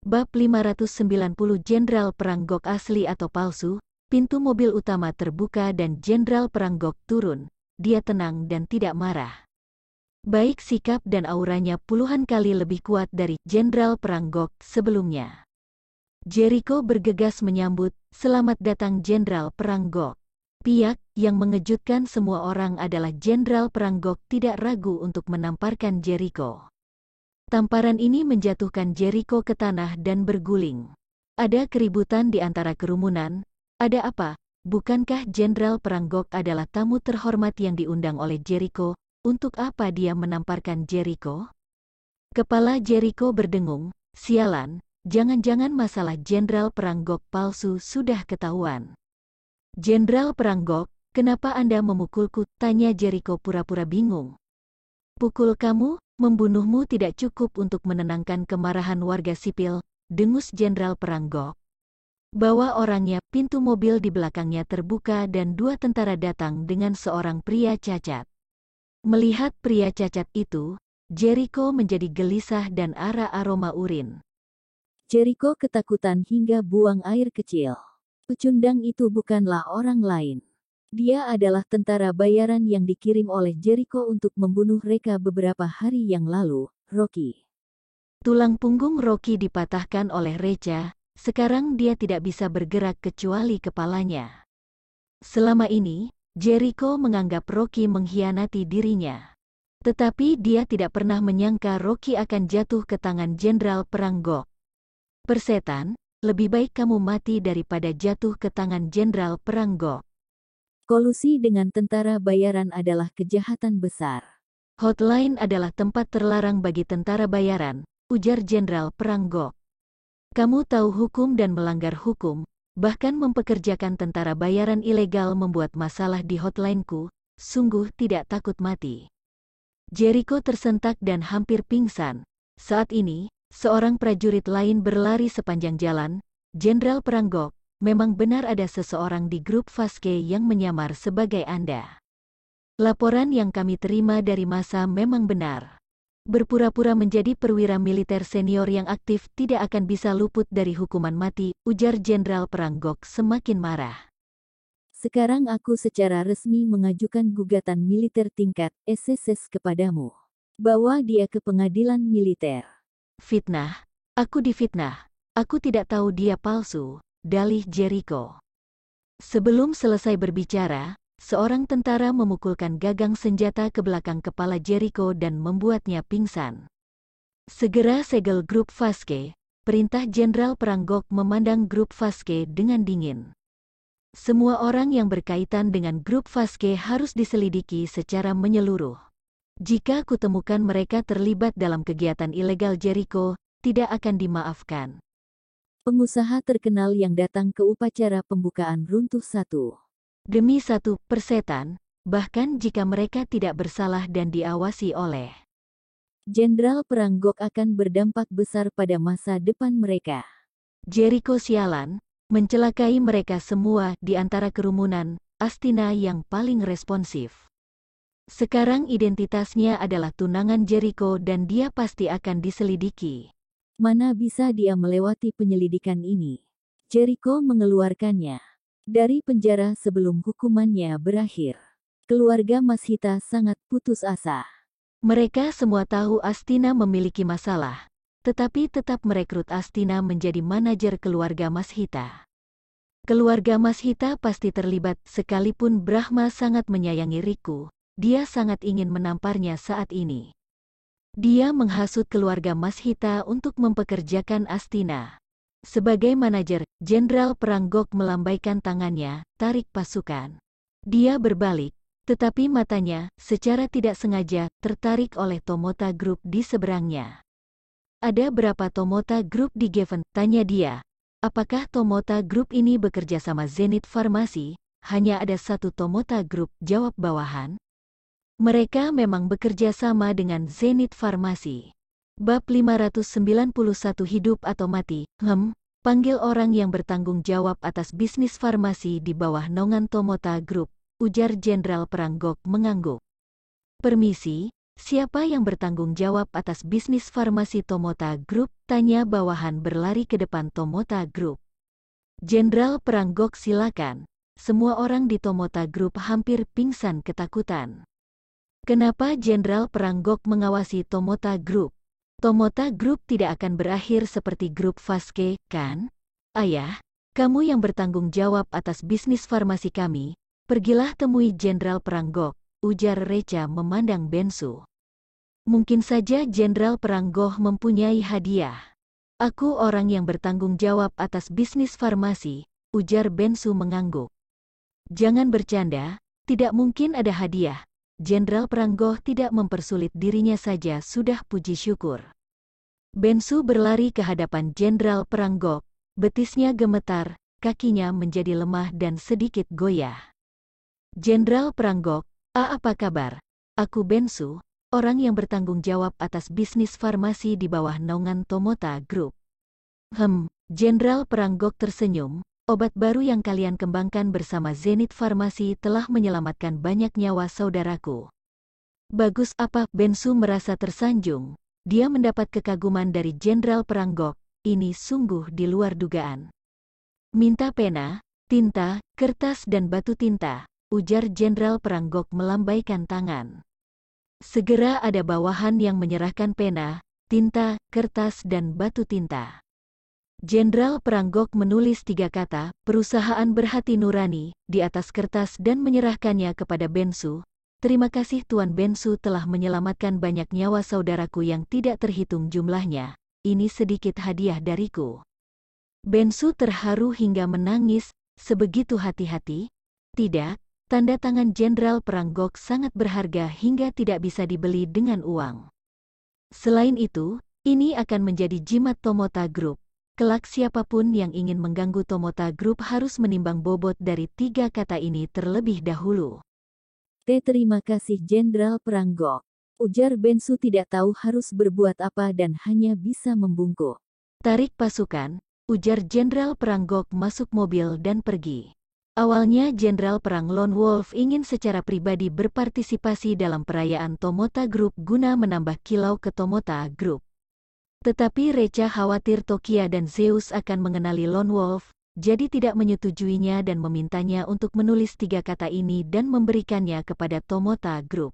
Bab 590 Jenderal Perang Gok asli atau palsu. Pintu mobil utama terbuka dan Jenderal Perang Gok turun. Dia tenang dan tidak marah. Baik sikap dan auranya puluhan kali lebih kuat dari Jenderal Perang Gok sebelumnya. Jericho bergegas menyambut, "Selamat datang Jenderal Perang Gok." Pihak yang mengejutkan semua orang adalah Jenderal Perang Gok tidak ragu untuk menamparkan Jericho. Tamparan ini menjatuhkan Jericho ke tanah dan berguling. Ada keributan di antara kerumunan. Ada apa? Bukankah Jenderal Perang Gok adalah tamu terhormat yang diundang oleh Jericho? Untuk apa dia menamparkan Jericho? Kepala Jericho berdengung. Sialan, jangan-jangan masalah Jenderal Perang Gok palsu sudah ketahuan. "Jenderal Perang Gok, kenapa Anda memukulku?" tanya Jericho pura-pura bingung. "Pukul kamu? Membunuhmu tidak cukup untuk menenangkan kemarahan warga sipil," dengus Jenderal Perang Gok. "Bawa orangnya." Pintu mobil di belakangnya terbuka dan dua tentara datang dengan seorang pria cacat. Melihat pria cacat itu, Jericho menjadi gelisah dan aroma urin. Jericho ketakutan hingga buang air kecil. Pecundang itu bukanlah orang lain. Dia adalah tentara bayaran yang dikirim oleh Jericho untuk membunuh Reka beberapa hari yang lalu, Rocky. Tulang punggung Rocky dipatahkan oleh Reca, sekarang dia tidak bisa bergerak kecuali kepalanya. Selama ini, Jericho menganggap Rocky mengkhianati dirinya. Tetapi dia tidak pernah menyangka Rocky akan jatuh ke tangan Jenderal Perang Gok. "Persetan, lebih baik kamu mati daripada jatuh ke tangan Jenderal Perang Gok." Kolusi dengan tentara bayaran adalah kejahatan besar. "Hotline adalah tempat terlarang bagi tentara bayaran," ujar Jenderal Perang Gok. "Kamu tahu hukum dan melanggar hukum, bahkan mempekerjakan tentara bayaran ilegal membuat masalah di hotlineku, sungguh tidak takut mati." Jericho tersentak dan hampir pingsan. Saat ini, seorang prajurit lain berlari sepanjang jalan. "Jenderal Perang Gok, memang benar ada seseorang di grup Vasque yang menyamar sebagai Anda. Laporan yang kami terima dari massa memang benar. Berpura-pura menjadi perwira militer senior yang aktif tidak akan bisa luput dari hukuman mati," ujar Jenderal Perang Gok semakin marah. "Sekarang aku secara resmi mengajukan gugatan militer tingkat SSS kepadamu. Bawa dia ke pengadilan militer." "Fitnah? Aku difitnah. Aku tidak tahu dia palsu," dalih Jericho. Sebelum selesai berbicara, seorang tentara memukulkan gagang senjata ke belakang kepala Jericho dan membuatnya pingsan. "Segera segel grup Vasque," perintah Jenderal Perang Gok memandang grup Vasque dengan dingin. "Semua orang yang berkaitan dengan grup Vasque harus diselidiki secara menyeluruh. Jika kutemukan mereka terlibat dalam kegiatan ilegal Jericho, tidak akan dimaafkan." Pengusaha terkenal yang datang ke upacara pembukaan runtuh satu demi satu. "Persetan, bahkan jika mereka tidak bersalah dan diawasi oleh Jenderal Perang Gok akan berdampak besar pada masa depan mereka." Jericho. "Sialan, mencelakai mereka semua." Di antara kerumunan, Astina yang paling responsif. Sekarang identitasnya adalah tunangan Jericho dan dia pasti akan diselidiki. Mana bisa dia melewati penyelidikan ini? Jericho mengeluarkannya dari penjara sebelum hukumannya berakhir. Keluarga Mashita sangat putus asa. Mereka semua tahu Astina memiliki masalah, tetapi tetap merekrut Astina menjadi manajer keluarga Mashita. Keluarga Mashita pasti terlibat, sekalipun Brahma sangat menyayangi Riku, dia sangat ingin menamparnya saat ini. Dia menghasut keluarga Mashita untuk mempekerjakan Astina. Sebagai manajer, Jenderal Perang Gok melambaikan tangannya, tarik pasukan. Dia berbalik, tetapi matanya, secara tidak sengaja, tertarik oleh Tomota Group di seberangnya. "Ada berapa Tomota Group di Geffen?" tanya dia. "Apakah Tomota Group ini bekerja sama Zenith Farmasi?" "Hanya ada satu Tomota Group," jawab bawahan. "Mereka memang bekerja sama dengan Zenith Farmasi." Bab 591 Hidup atau Mati. Panggil orang yang bertanggung jawab atas bisnis farmasi di bawah naungan Tomota Group," ujar Jenderal Perang Gok mengangguk. "Permisi, siapa yang bertanggung jawab atas bisnis farmasi Tomota Group? Tanya bawahan berlari ke depan Tomota Group. Jenderal Pranggok silakan. Semua orang di Tomota Group hampir pingsan ketakutan. Kenapa Jenderal Pranggok mengawasi Tomota Group? Tomota Group tidak akan berakhir seperti grup Vaske, kan? Ayah, kamu yang bertanggung jawab atas bisnis farmasi kami, pergilah temui Jenderal Pranggok, ujar Reca memandang Bensu. Mungkin saja Jenderal Pranggok mempunyai hadiah. Aku orang yang bertanggung jawab atas bisnis farmasi, ujar Bensu mengangguk. Jangan bercanda, tidak mungkin ada hadiah. Jenderal Pranggok tidak mempersulit dirinya saja sudah puji syukur. Bensu berlari ke hadapan Jenderal Pranggok, betisnya gemetar, kakinya menjadi lemah dan sedikit goyah. Jenderal Pranggok, apa kabar? Aku Bensu, orang yang bertanggung jawab atas bisnis farmasi di bawah naungan Tomota Group. Jenderal Pranggok tersenyum, obat baru yang kalian kembangkan bersama Zenith Farmasi telah menyelamatkan banyak nyawa saudaraku. Bagus apa? Bensu merasa tersanjung. Dia mendapat kekaguman dari Jenderal Pranggok, ini sungguh di luar dugaan. Minta pena, tinta, kertas dan batu tinta, ujar Jenderal Pranggok melambaikan tangan. Segera ada bawahan yang menyerahkan pena, tinta, kertas dan batu tinta. Jenderal Pranggok menulis 3 kata, perusahaan berhati nurani, di atas kertas dan menyerahkannya kepada Bensu. Terima kasih Tuan Bensu telah menyelamatkan banyak nyawa saudaraku yang tidak terhitung jumlahnya. Ini sedikit hadiah dariku. Bensu terharu hingga menangis, sebegitu hati-hati. Tidak, tanda tangan Jenderal Pranggok sangat berharga hingga tidak bisa dibeli dengan uang. Selain itu, ini akan menjadi jimat Tomota Group. Kelak siapapun yang ingin mengganggu Tomota Group harus menimbang bobot dari 3 kata ini terlebih dahulu. Terima kasih Jenderal Pranggok. Ujar Bensu tidak tahu harus berbuat apa dan hanya bisa membungkuk. Tarik pasukan, ujar Jenderal Pranggok masuk mobil dan pergi. Awalnya Jenderal Perang Lone Wolf ingin secara pribadi berpartisipasi dalam perayaan Tomota Group guna menambah kilau ke Tomota Group. Tetapi Reca khawatir Tokia dan Zeus akan mengenali Lone Wolf, jadi tidak menyetujuinya dan memintanya untuk menulis 3 kata ini dan memberikannya kepada Tomota Group.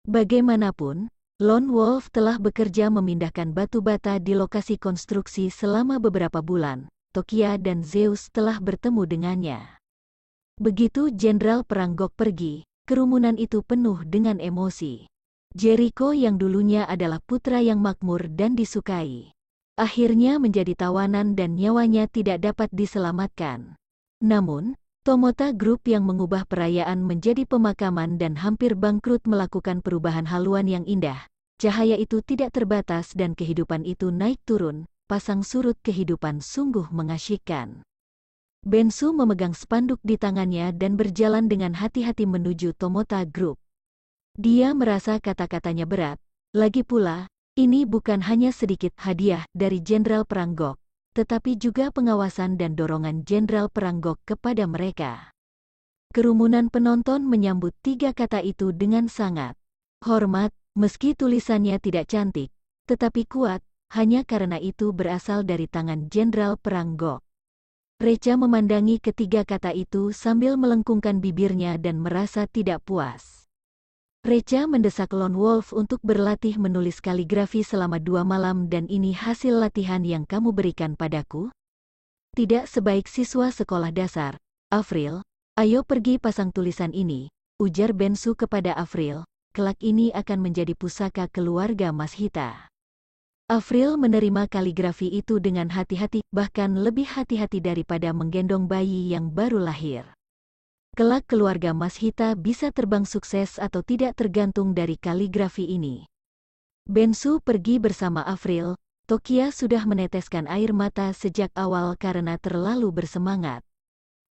Bagaimanapun, Lone Wolf telah bekerja memindahkan batu bata di lokasi konstruksi selama beberapa bulan. Tokia dan Zeus telah bertemu dengannya. Begitu Jenderal Pranggok pergi, kerumunan itu penuh dengan emosi. Jericho yang dulunya adalah putra yang makmur dan disukai, akhirnya menjadi tawanan dan nyawanya tidak dapat diselamatkan. Namun, Tomota Group yang mengubah perayaan menjadi pemakaman dan hampir bangkrut melakukan perubahan haluan yang indah. Cahaya itu tidak terbatas dan kehidupan itu naik turun, pasang surut kehidupan sungguh mengasyikkan. Bensu memegang spanduk di tangannya dan berjalan dengan hati-hati menuju Tomota Group. Dia merasa kata-katanya berat, lagi pula, ini bukan hanya sedikit hadiah dari Jenderal Pranggok, tetapi juga pengawasan dan dorongan Jenderal Pranggok kepada mereka. Kerumunan penonton menyambut 3 kata itu dengan sangat hormat, meski tulisannya tidak cantik, tetapi kuat, hanya karena itu berasal dari tangan Jenderal Pranggok. Reca memandangi ketiga kata itu sambil melengkungkan bibirnya dan merasa tidak puas. Reca mendesak Lone Wolf untuk berlatih menulis kaligrafi selama 2 malam dan ini hasil latihan yang kamu berikan padaku? Tidak sebaik siswa sekolah dasar. Avril, ayo pergi pasang tulisan ini, ujar Bensu kepada Avril, kelak ini akan menjadi pusaka keluarga Mas Hita. Avril menerima kaligrafi itu dengan hati-hati, bahkan lebih hati-hati daripada menggendong bayi yang baru lahir. Kelak keluarga Mas Hita bisa terbang sukses atau tidak tergantung dari kaligrafi ini. Bensu pergi bersama Avril. Tokia sudah meneteskan air mata sejak awal karena terlalu bersemangat.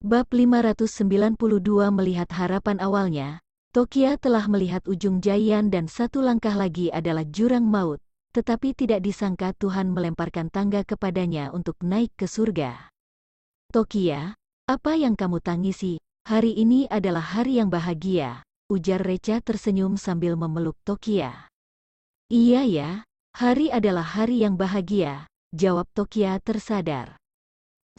Bab 592 melihat harapan awalnya. Tokia telah melihat ujung jayan dan 1 langkah lagi adalah jurang maut, tetapi tidak disangka Tuhan melemparkan tangga kepadanya untuk naik ke surga. Tokia, apa yang kamu tangisi? Hari ini adalah hari yang bahagia, ujar Recha tersenyum sambil memeluk Tokia. Iya ya, hari adalah hari yang bahagia, jawab Tokia tersadar.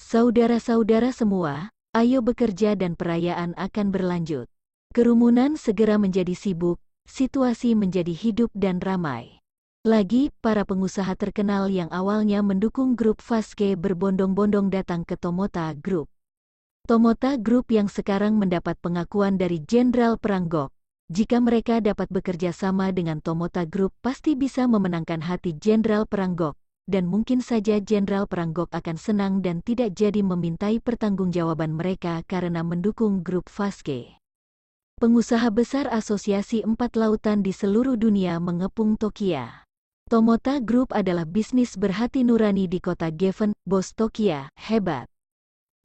Saudara-saudara semua, ayo bekerja dan perayaan akan berlanjut. Kerumunan segera menjadi sibuk, situasi menjadi hidup dan ramai. Lagi, para pengusaha terkenal yang awalnya mendukung grup Fazke berbondong-bondong datang ke Tomota Group. Tomota Group yang sekarang mendapat pengakuan dari Jenderal Pranggok. Jika mereka dapat bekerja sama dengan Tomota Group pasti bisa memenangkan hati Jenderal Pranggok, dan mungkin saja Jenderal Pranggok akan senang dan tidak jadi memintai pertanggungjawaban mereka karena mendukung grup Fazke. Pengusaha besar Asosiasi Empat Lautan di seluruh dunia mengepung Tokia. Tomota Group adalah bisnis berhati nurani di kota Geffen. Bos Tokia, hebat.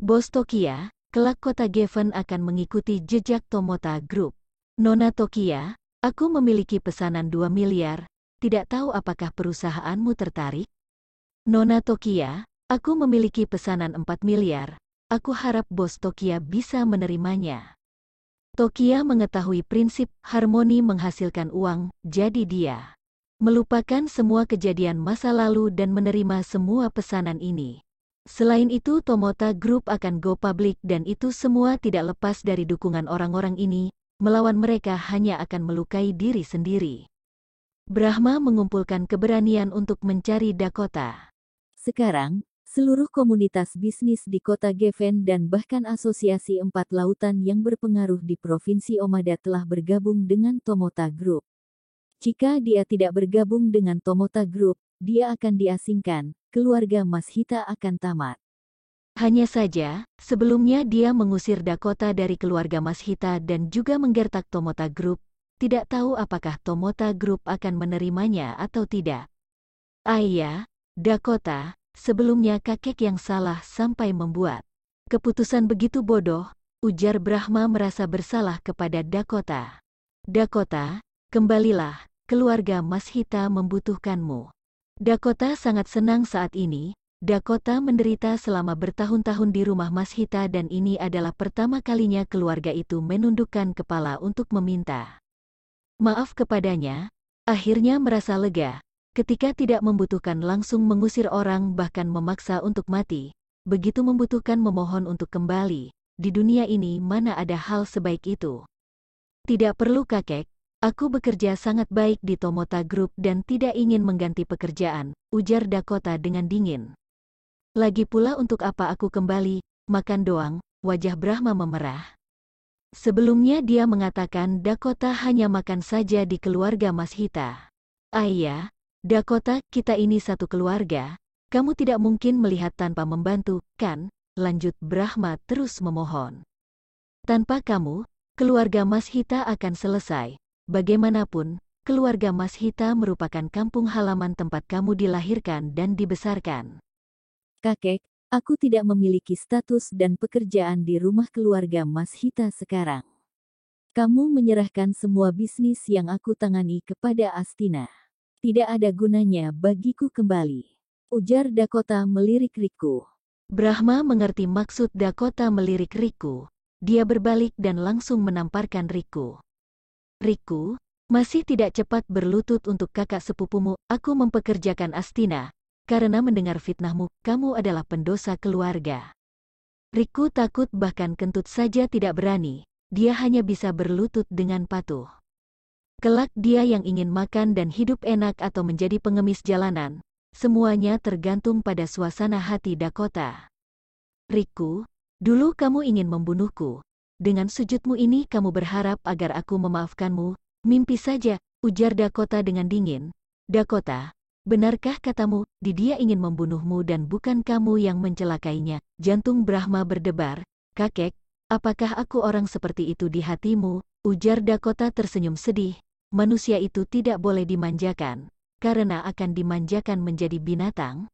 Bos Tokia, kelak kota Geffen akan mengikuti jejak Tomota Group. Nona Tokia, aku memiliki pesanan 2 miliar, tidak tahu apakah perusahaanmu tertarik? Nona Tokia, aku memiliki pesanan 4 miliar, aku harap Bos Tokia bisa menerimanya. Tokia mengetahui prinsip harmoni menghasilkan uang, jadi dia melupakan semua kejadian masa lalu dan menerima semua pesanan ini. Selain itu Tomota Group akan go public dan itu semua tidak lepas dari dukungan orang-orang ini, melawan mereka hanya akan melukai diri sendiri. Brahma mengumpulkan keberanian untuk mencari Dakota. Sekarang, seluruh komunitas bisnis di kota Geffen dan bahkan Asosiasi Empat Lautan yang berpengaruh di Provinsi Omada telah bergabung dengan Tomota Group. Jika dia tidak bergabung dengan Tomota Group, dia akan diasingkan, keluarga Mashita akan tamat. Hanya saja, sebelumnya dia mengusir Dakota dari keluarga Mashita dan juga menggertak Tomota Group, tidak tahu apakah Tomota Group akan menerimanya atau tidak. Ayah, Dakota, sebelumnya kakek yang salah sampai membuat keputusan begitu bodoh, ujar Brahma merasa bersalah kepada Dakota. Dakota, kembalilah, keluarga Mashita membutuhkanmu. Dakota sangat senang saat ini. Dakota menderita selama bertahun-tahun di rumah Mashita dan ini adalah pertama kalinya keluarga itu menundukkan kepala untuk meminta maaf kepadanya. Akhirnya merasa lega, ketika tidak membutuhkan langsung mengusir orang bahkan memaksa untuk mati, begitu membutuhkan memohon untuk kembali. Di dunia ini mana ada hal sebaik itu. Tidak perlu kakek. Aku bekerja sangat baik di Tomota Group dan tidak ingin mengganti pekerjaan, ujar Dakota dengan dingin. Lagi pula untuk apa aku kembali, makan doang, wajah Brahma memerah. Sebelumnya dia mengatakan Dakota hanya makan saja di keluarga Mashita. Ayah, Dakota, kita ini satu keluarga, kamu tidak mungkin melihat tanpa membantu, kan? Lanjut Brahma terus memohon. Tanpa kamu, keluarga Mashita akan selesai. Bagaimanapun, keluarga Mashita merupakan kampung halaman tempat kamu dilahirkan dan dibesarkan. Kakek, aku tidak memiliki status dan pekerjaan di rumah keluarga Mashita sekarang. Kamu menyerahkan semua bisnis yang aku tangani kepada Astina. Tidak ada gunanya bagiku kembali, ujar Dakota melirik Riku. Brahma mengerti maksud Dakota melirik Riku. Dia berbalik dan langsung menamparkan Riku. Riku, masih tidak cepat berlutut untuk kakak sepupumu, aku mempekerjakan Astina, karena mendengar fitnahmu, kamu adalah pendosa keluarga. Riku takut bahkan kentut saja tidak berani, dia hanya bisa berlutut dengan patuh. Kelak dia yang ingin makan dan hidup enak atau menjadi pengemis jalanan, semuanya tergantung pada suasana hati Dakota. Riku, dulu kamu ingin membunuhku. Dengan sujudmu ini kamu berharap agar aku memaafkanmu, mimpi saja, ujar Dakota dengan dingin. Dakota, benarkah katamu, dia ingin membunuhmu dan bukan kamu yang mencelakainya? Jantung Brahma berdebar. Kakek, apakah aku orang seperti itu di hatimu? Ujar Dakota tersenyum sedih. Manusia itu tidak boleh dimanjakan, karena akan dimanjakan menjadi binatang.